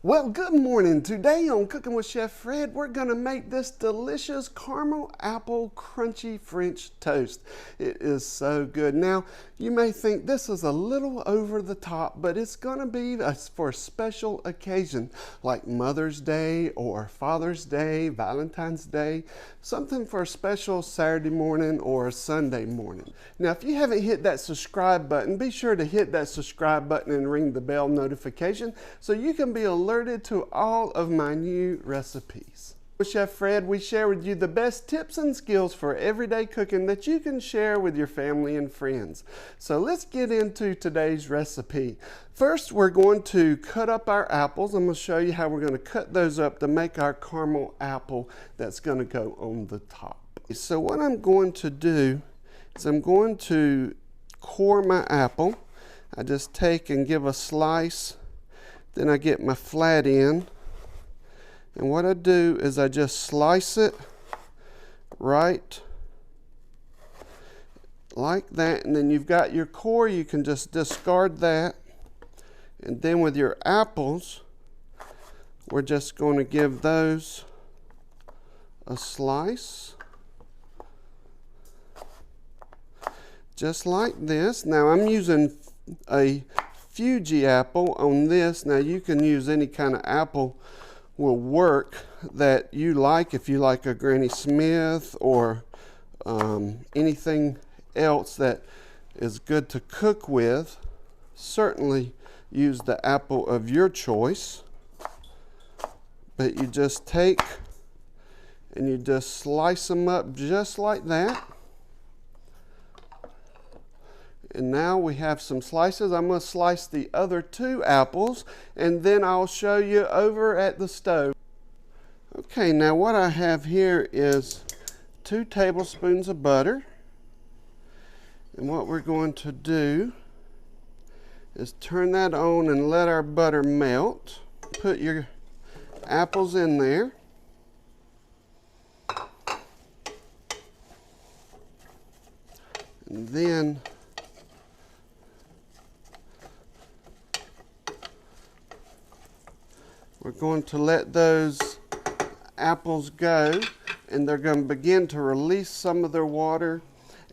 Well, good morning. Today on Cooking with Chef Fred, we're going to make this delicious caramel apple crunchy French toast. It is so good. Now, you may think this is a little over the top, but it's going to be for a special occasion like Mother's Day or Father's Day, Valentine's Day, something for a special Saturday morning or a Sunday morning. Now, if you haven't hit that subscribe button, be sure to hit that subscribe button and ring the bell notification so you can be alerted to all of my new recipes. With Chef Fred, we share with you the best tips and skills for everyday cooking that you can share with your family and friends. So let's get into today's recipe. First, we're going to cut up our apples. I'm going to show you how we're going to cut those up to make our caramel apple that's going to go on the top. So what I'm going to do is I'm going to core my apple. I just take and give a slice. Then I get my flat end, and what I do is I just slice it right like that, and then you've got your core. You can just discard that, and then with your apples, we're just going to give those a slice, just like this. Now I'm using a Fuji apple on this. Now you can use any kind of apple will work that you like. If you like a Granny Smith or anything else that is good to cook with, certainly use the apple of your choice. But you just take and you just slice them up just like that. And now we have some slices. I'm going to slice the other two apples, and then I'll show you over at the stove. Okay, now what I have here is 2 tablespoons of butter. And what we're going to do is turn that on and let our butter melt. Put your apples in there. And then we're going to let those apples go, and they're going to begin to release some of their water,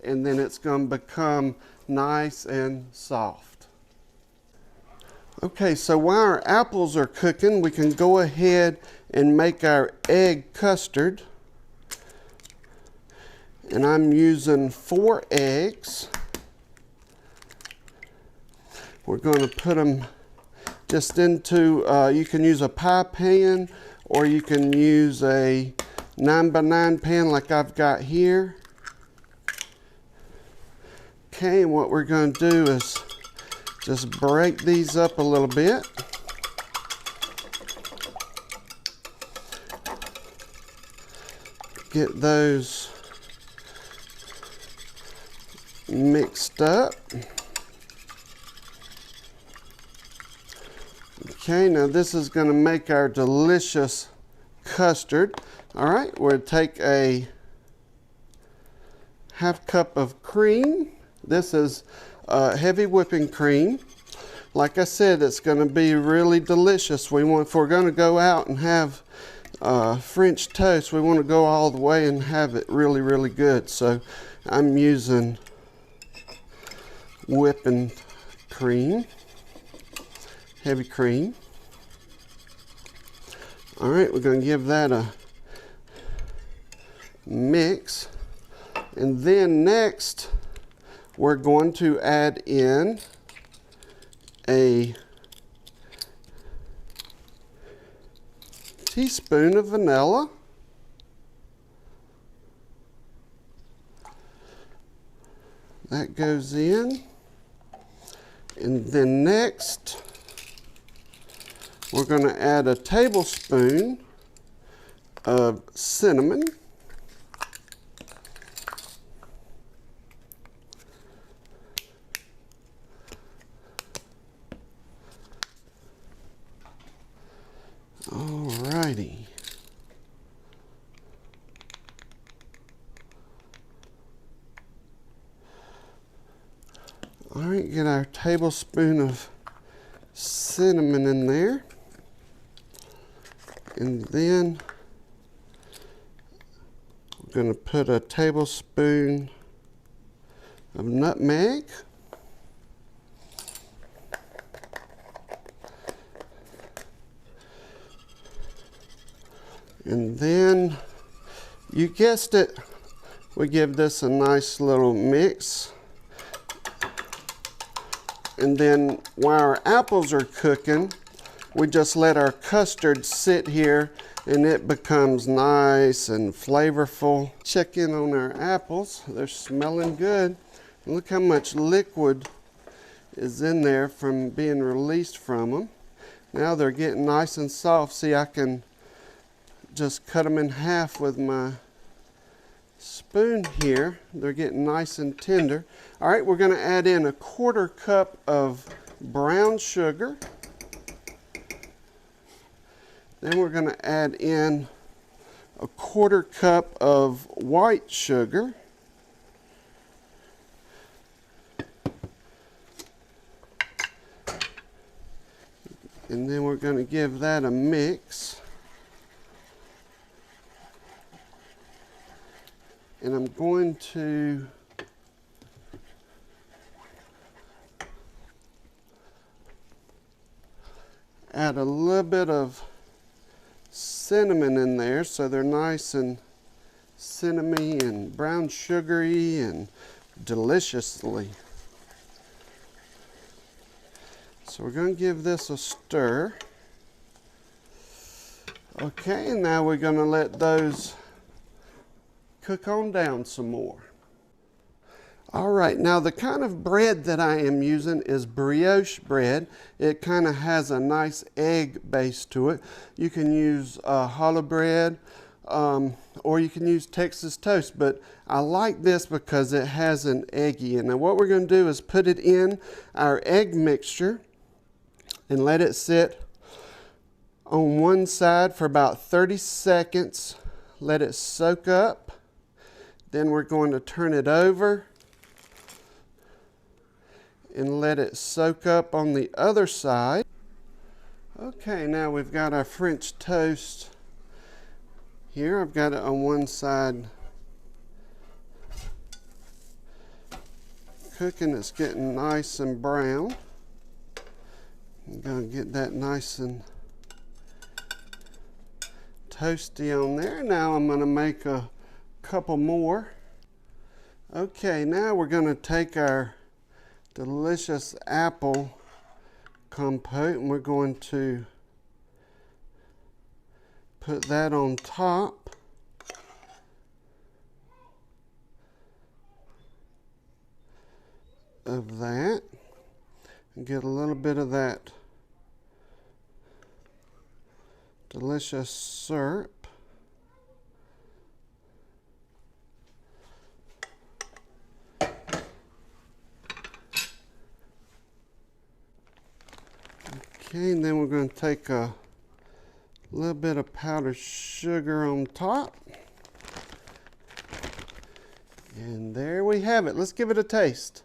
and then it's going to become nice and soft. Okay, so while our apples are cooking, we can go ahead and make our egg custard. And I'm using 4 eggs. We're going to put them just into, you can use a pie pan, or you can use a 9x9 pan like I've got here. Okay, and what we're going to do is just break these up a little bit. Get those mixed up. Okay, now this is going to make our delicious custard. All right, we'll take a 1/2 cup of cream. This is heavy whipping cream. Like I said, it's going to be really delicious. If we're going to go out and have French toast, we want to go all the way and have it really, really good. So I'm using whipping cream. Heavy cream. All right, we're going to give that a mix. And then next, we're going to add in a teaspoon of vanilla. That goes in. And then next, we're going to add a tablespoon of cinnamon. Alrighty. All right, get our tablespoon of cinnamon in there. And then we're going to put a tablespoon of nutmeg. And then, you guessed it, we give this a nice little mix. And then while our apples are cooking, we just let our custard sit here and it becomes nice and flavorful. Check in on our apples. They're smelling good. And look how much liquid is in there from being released from them. Now they're getting nice and soft. See, I can just cut them in half with my spoon here. They're getting nice and tender. All right, we're going to add in a 1/4 cup of brown sugar. Then we're going to add in a 1/4 cup of white sugar. And then we're going to give that a mix. And I'm going to add a little bit of cinnamon in there so they're nice and cinnamony and brown sugary and deliciously. So we're going to give this a stir. Okay, and now we're going to let those cook on down some more. All right, now the kind of bread that I am using is brioche bread. It kind of has a nice egg base to it. You can use hollow bread or you can use Texas toast, but I like this because it has an eggy. And now what we're going to do is put it in our egg mixture and let it sit on one side for about 30 seconds. Let it soak up. Then we're going to turn it over and let it soak up on the other side. Okay, now we've got our French toast here. I've got it on one side cooking. It's getting nice and brown. I'm going to get that nice and toasty on there. Now I'm going to make a couple more. Okay, now we're going to take our delicious apple compote and we're going to put that on top. Of that and get a little bit of that delicious syrup. Okay, and then we're going to take a little bit of powdered sugar on top. And there we have it. Let's give it a taste.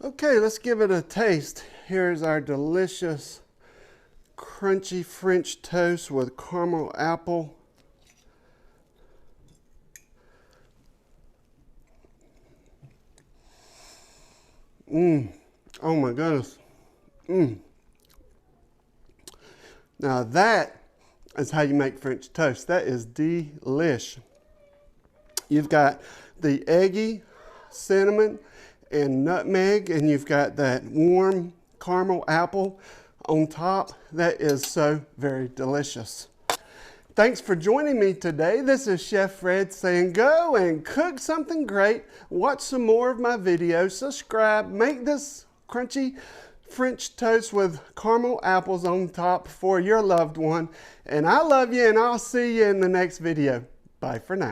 Okay, let's give it a taste. Here's our delicious crunchy French toast with caramel apple. Oh my goodness. Now that is how you make French toast. That is delish. You've got the eggy cinnamon and nutmeg, and you've got that warm caramel apple on top. That is so very delicious. Thanks for joining me today. This is Chef Fred saying go and cook something great. Watch some more of my videos. Subscribe. Make this crunchy French toast with caramel apples on top for your loved one. And I love you, and I'll see you in the next video. Bye for now.